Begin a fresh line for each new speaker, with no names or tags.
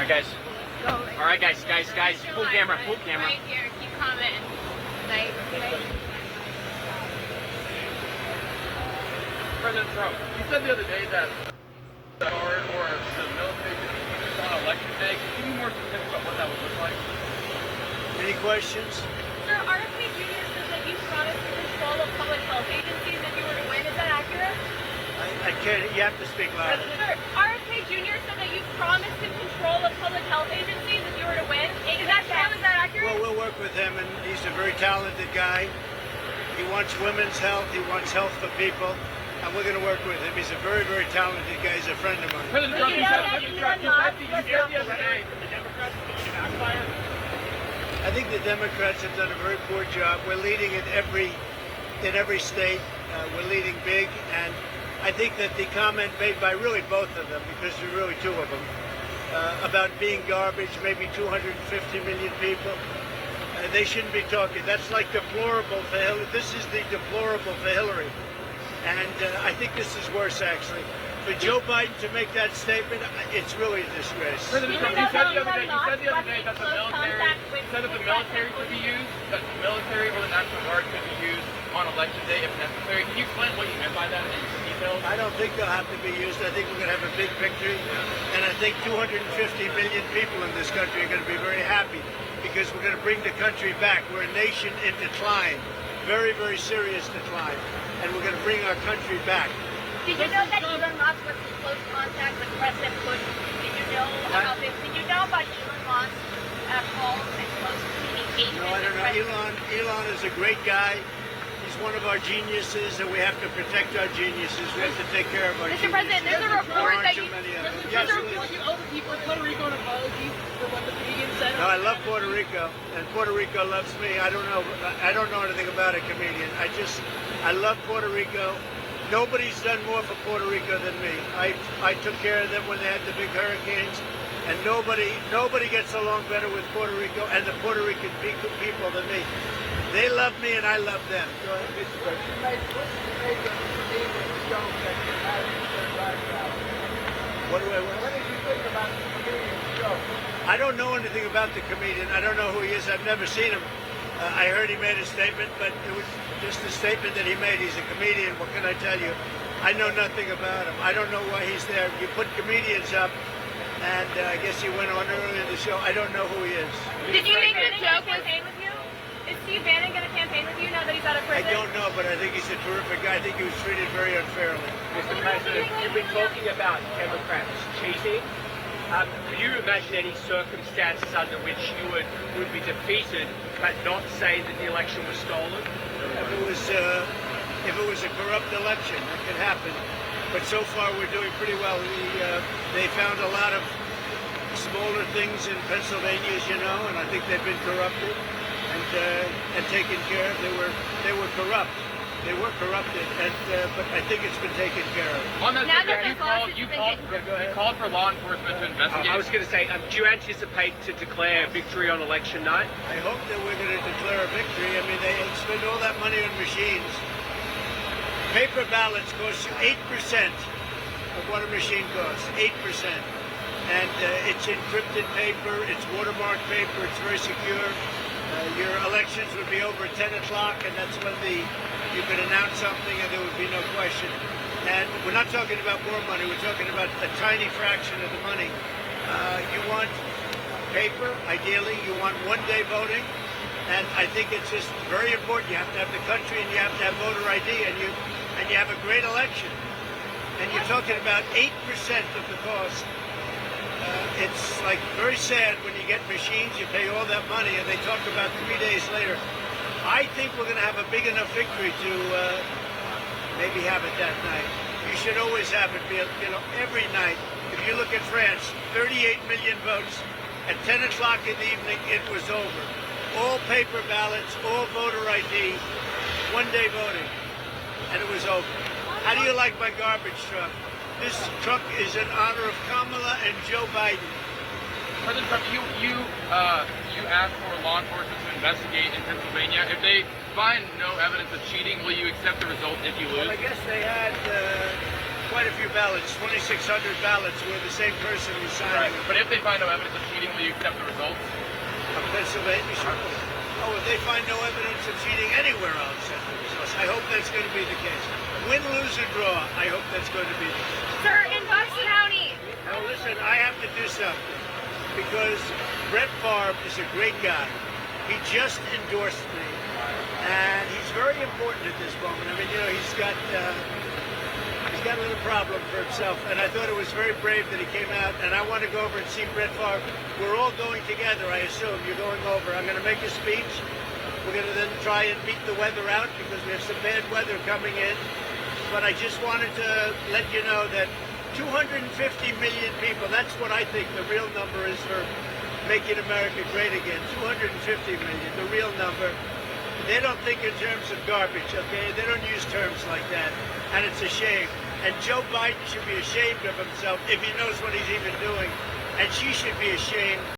right, guys.
Go.
All right, guys. Pull camera.
Right here. Keep commenting. Right.
President Trump, you said the other day that the guard or the military could be used on election day. Can you be more specific about what that would look like?
Any questions?
Sir, RFK Jr. said that you promised to control of public health agencies if you were to win. Is that accurate?
I can't. You have to speak louder.
Sir, RFK Jr. said that you promised him control of public health agencies if you were to win. Is that true? Is that accurate?
Well, we'll work with him, and he's a very talented guy. He wants women's health. He wants health for people. And we're going to work with him. He's a very, very talented guy. He's a friend of mine.
President Trump, you said the other day the Democrats are backfire.
I think the Democrats have done a very poor job. We're leading in every state. We're leading big, and I think that the comment made by really both of them, because there are really two of them, about being garbage, maybe 250 million people, they shouldn't be talking. That's like deplorable for Hillary. This is the deplorable for Hillary. And I think this is worse, actually. For Joe Biden to make that statement, it's really a disgrace.
President Trump, you said the other day that the military could be used, that the military or the National Guard could be used on election day if necessary. Can you explain what you meant by that in detail?
I don't think they'll have to be used. I think we're going to have a big victory. And I think 250 million people in this country are going to be very happy because we're going to bring the country back. We're a nation in decline, very, very serious decline. And we're going to bring our country back.
Did you know that Elon Musk was in close contact with President Bush? Did you know about this? Did you know about Elon Musk's calls and close communication
No, I don't
with
know. Elon is a great guy. He's one of our geniuses, and we have to protect our geniuses. We have to take care of our
Mr.
geniuses.
President, there's a report that you...
Yes,
You owe the people of Puerto Rico an apology for what the comedian said.
no, I love Puerto Rico, and Puerto Rico loves me. I don't know anything about a comedian. I love Puerto Rico. Nobody's done more for Puerto Rico than me. I took care of them when they had the big hurricanes, and nobody gets along better with Puerto Rico and the Puerto Rican people than me. They love me, and I love them. Go ahead, Mr. President. What do I want?
What did you think about the comedian's show?
I don't know anything about the comedian. I don't know who he is. I've never seen him. I heard he made a statement, but it was just a statement that he made. He's a comedian. What can I tell you? I know nothing about him. I don't know why he's there. You put comedians up, and I guess he went on earlier in the show. I don't know who he is.
Did you think the joke campaign with you? Is Steve Bannon going to campaign with you now that he's out of
I
prison?
don't know, but I think he's a terrific guy. I think he was treated very unfairly.
Mr. President, you've been talking about Democrats cheating. Do you imagine any circumstances under which you would be defeated but not say that the election was stolen?
If it was a corrupt election, that could happen. But so far, we're doing pretty well. They found a lot of smaller things in Pennsylvania, as you know, and I think they've been corrupted and taken care of. They were corrupt. They were corrupted, but I think it's been taken care of.
On that
Now
subject,
that
you
the
called for law enforcement to investigate.
I was going to say, do you anticipate to declare victory on election night?
I hope that we're going to declare a victory. I mean, they spend all that money on machines. Paper ballots cost you 8% of what a machine costs, 8%. And it's encrypted paper, it's watermarked paper, it's very secure. Your elections would be over at 10 o'clock, and that's when you could announce something and there would be no question. And we're not talking about more money, we're talking about a tiny fraction of the money. You want paper, ideally, you want one-day voting, and I think it's just very important. You have to have the country and you have to have voter ID, and you have a great election. And you're talking about 8% of the cost. It's like very sad when you get machines, you pay all that money, and they talk about 3 days later. I think we're going to have a big enough victory to maybe have it that night. You should always have it, every night. If you look at France, 38 million votes. At 10 o'clock in the evening, it was over. All paper ballots, all voter ID, one-day voting, and it was over. How do you like my garbage truck? This truck is in honor of Kamala and Joe Biden.
President Trump, you asked for law enforcement to investigate in Pennsylvania. If they find no evidence of cheating, will you accept the result if you lose?
Well, I guess they had quite a few ballots, 2,600 ballots where the same person was
Right.
signing.
But if they find no evidence of cheating, will you accept the results?
Of Pennsylvania, sure. Oh, if they find no evidence of cheating anywhere, I'll accept the results. I hope that's going to be the case. Win, lose, or draw, I hope that's going to be the case.
Sir, in Bucks County,
Now listen, I have to do something because Brett Favre is a great guy. He just endorsed me, and he's very important at this moment. I mean, you know, he's got a little problem for himself, and I thought it was very brave that he came out. And I want to go over and see Brett Favre. We're all going together, I assume. You're going over. I'm going to make a speech. We're going to then try and beat the weather out because we have some bad weather coming in. But I just wanted to let you know that 250 million people, that's what I think the real number is for making America great again. 250 million, the real number. They don't think in terms of garbage, okay? They don't use terms like that. And it's a shame. And Joe Biden should be ashamed of himself if he knows what he's even doing. And she should be ashamed.